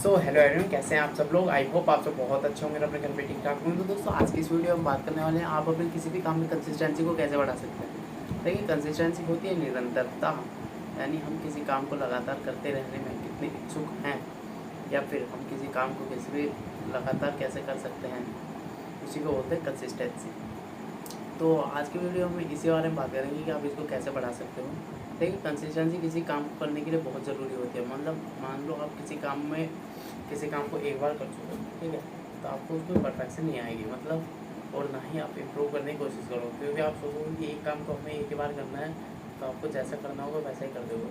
So hello everyone, कैसे हैं आप सब लोग। आई होप आप सब बहुत अच्छे होंगे, अपने घर पे ठीक ठाक होंगे। तो दोस्तों, आज की इस वीडियो में हम बात करने वाले हैं आप अपने किसी भी काम में कंसिस्टेंसी को कैसे बढ़ा सकते हैं। देखिए, कंसिस्टेंसी होती है निरंतरता, यानी हम किसी काम को लगातार करते रहने में कितने इच्छुक हैं, या फिर हम किसी काम को किसी भी लगातार कैसे कर सकते हैं, उसी को बोलते हैं कंसिस्टेंसी। तो आज की वीडियो में इसी बारे में बात करेंगे कि आप इसको कैसे बढ़ा सकते हो। देखिए, कंसिस्टेंसी किसी काम को करने के लिए बहुत ज़रूरी होती है। मतलब मान लो आप किसी काम को एक बार कर चुके हो, ठीक है, तो आपको उसमें परफेक्शन नहीं आएगी, मतलब और ना ही आप इम्प्रूव करने की कोशिश करो, क्योंकि आप सोचोगे कि एक काम को हमें एक ही बार करना है, तो आपको जैसा करना होगा वैसा ही कर दोगे।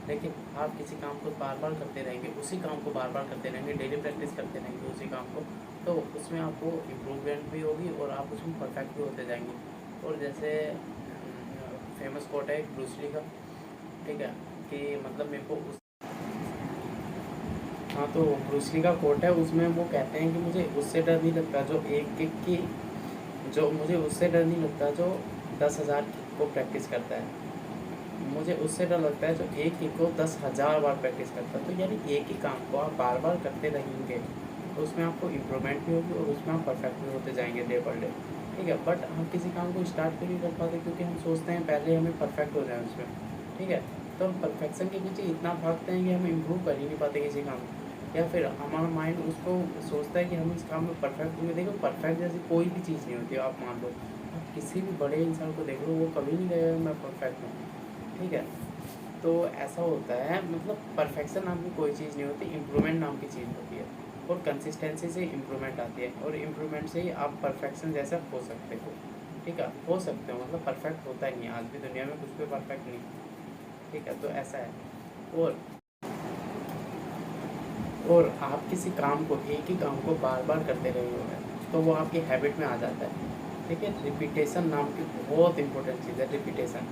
लेकिन आप किसी काम को बार बार करते रहेंगे, उसी काम को बार बार करते रहेंगे, डेली प्रैक्टिस करते रहेंगे उसी काम को, तो उसमें आपको इम्प्रूवमेंट भी होगी और आप उसमें परफेक्ट भी होते जाएंगे। और जैसे फेमस कोट है ब्रूस ली का, ठीक है, कि मतलब मेरे को उस हाँ, तो ब्रूस ली का कोट है, उसमें वो कहते हैं कि मुझे उससे डर नहीं लगता जो मुझे उससे डर नहीं लगता जो 10,000 को प्रैक्टिस करता है। मुझे उससे डर लगता है जो एक किक को 10,000 बार प्रैक्टिस करता है। तो यानी एक ही काम को आप बार बार करते रहेंगे, तो उसमें आपको इम्प्रूवमेंट भी होगी और उसमें आप परफेक्ट भी होते जाएंगे डे पर डे, ठीक है। बट हम किसी काम को स्टार्ट भी नहीं कर पाते, क्योंकि हम सोचते हैं पहले हमें परफेक्ट हो जाए उसमें, ठीक है। तो हम परफेक्शन के पीछे इतना भागते हैं कि हम इम्प्रूव कर ही नहीं पाते किसी काम को, या फिर हमारा माइंड उसको सोचता है कि हम इस काम में परफेक्ट होंगे। देखो, परफेक्ट जैसी कोई भी चीज़ नहीं होती। आप मान लो, आप किसी भी बड़े इंसान को देख लो, वो कभी नहीं कहेगा मैं परफेक्ट हूँ, ठीक है। तो ऐसा होता है, मतलब परफेक्शन नाम की कोई चीज़ नहीं होती, इम्प्रूवमेंट नाम की चीज़ होती है। और कंसिस्टेंसी से इम्प्रूवमेंट आती है, और इम्प्रूवमेंट से ही आप परफेक्शन जैसा हो सकते हो, ठीक है, हो सकते हो। मतलब परफेक्ट होता ही नहीं, आज भी दुनिया में कुछ भी परफेक्ट नहीं, ठीक है। तो ऐसा है। और और आप किसी काम को, एक ही काम को बार बार करते रहे हो, तो वो आपकी हैबिट में आ जाता है, ठीक है। रिपीटेशन नाम की बहुत इंपॉर्टेंट चीज़ है, रिपीटेशन।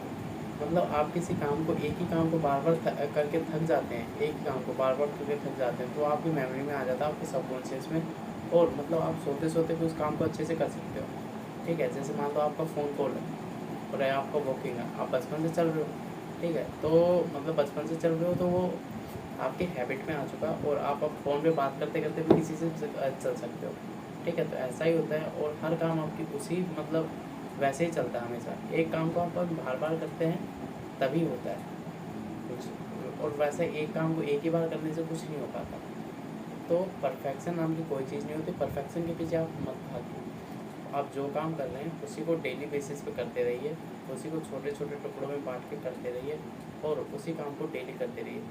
मतलब आप किसी काम को, एक ही काम को बार बार करके थक जाते हैं, एक ही काम को बार बार करके थक जाते हैं, तो आपकी मेमोरी में आ जाता है, आपके सबकॉन्शियस में। और मतलब आप सोते सोते भी उस काम को अच्छे से कर सकते हो, ठीक है। जैसे मान लो आपका फ़ोन कॉल है और आपका वॉकिंग है, आप बचपन से चल रहे हो, ठीक है। तो मतलब बचपन से चल रहे हो, तो वो आपके हैबिट में आ चुका, और आप अब फ़ोन पे बात करते करते भी किसी से चल सकते हो, ठीक है। तो ऐसा ही होता है, और हर काम आपकी उसी मतलब वैसे ही चलता है हमेशा। एक काम को आप बार बार करते हैं तभी होता है कुछ, और वैसे एक काम को एक ही बार करने से कुछ नहीं हो पाता। तो परफेक्शन नाम की कोई चीज़ नहीं होती, परफेक्शन के पीछे आप मत भागिए। आप जो काम कर रहे हैं उसी को डेली बेसिस पे करते रहिए, उसी को छोटे छोटे टुकड़ों में बांट के करते रहिए, और उसी काम को डेली करते रहिए।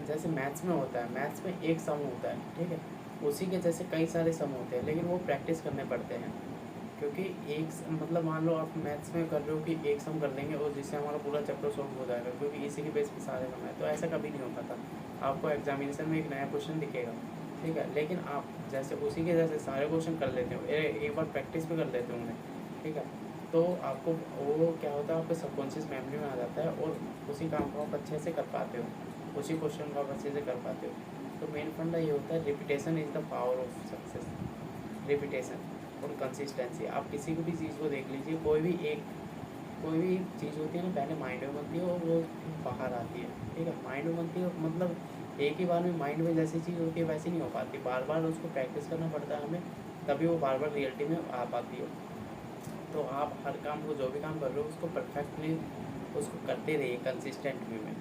जैसे मैथ्स में होता है, मैथ्स में एक सम होता है, ठीक है, उसी के जैसे कई सारे सम होते हैं, लेकिन वो प्रैक्टिस करने पड़ते हैं। क्योंकि मतलब मान लो आप मैथ्स में कर रहे हो कि एक सम कर लेंगे और जिससे हमारा पूरा चैप्टर सॉल्व हो जाएगा, क्योंकि इसी के बेस पे सारे सम है। तो ऐसा कभी नहीं हो पाता। आपको एग्जामिनेशन में एक नया क्वेश्चन दिखेगा, ठीक है, लेकिन आप जैसे उसी के जैसे सारे क्वेश्चन कर लेते हो, एक बार प्रैक्टिस भी कर लेते होंगे, ठीक है, तो आपको वो क्या होता है, आपके सबकॉन्शियस मेमोरी में आ जाता है, और उसी काम को आप अच्छे से कर पाते हो, उसी क्वेश्चन को आप अच्छे से कर पाते हो। तो मेन फंडा ये होता है, repetition is the power of success. Repetition और कंसिस्टेंसी। आप किसी भी चीज़ को देख लीजिए, कोई भी चीज़ होती है ना, पहले माइंड में बनती है और वो बाहर आती है, ठीक है। माइंड में बनती है, मतलब एक ही बार में माइंड में जैसी चीज़ होती है वैसी नहीं हो पाती, बार बार उसको प्रैक्टिस करना पड़ता है हमें, तभी वो बार बार रियलिटी में आ पाती है। तो आप हर काम को, जो भी काम कर रहे हो, उसको परफेक्टली उसको करते रहिए कंसिस्टेंट वे में।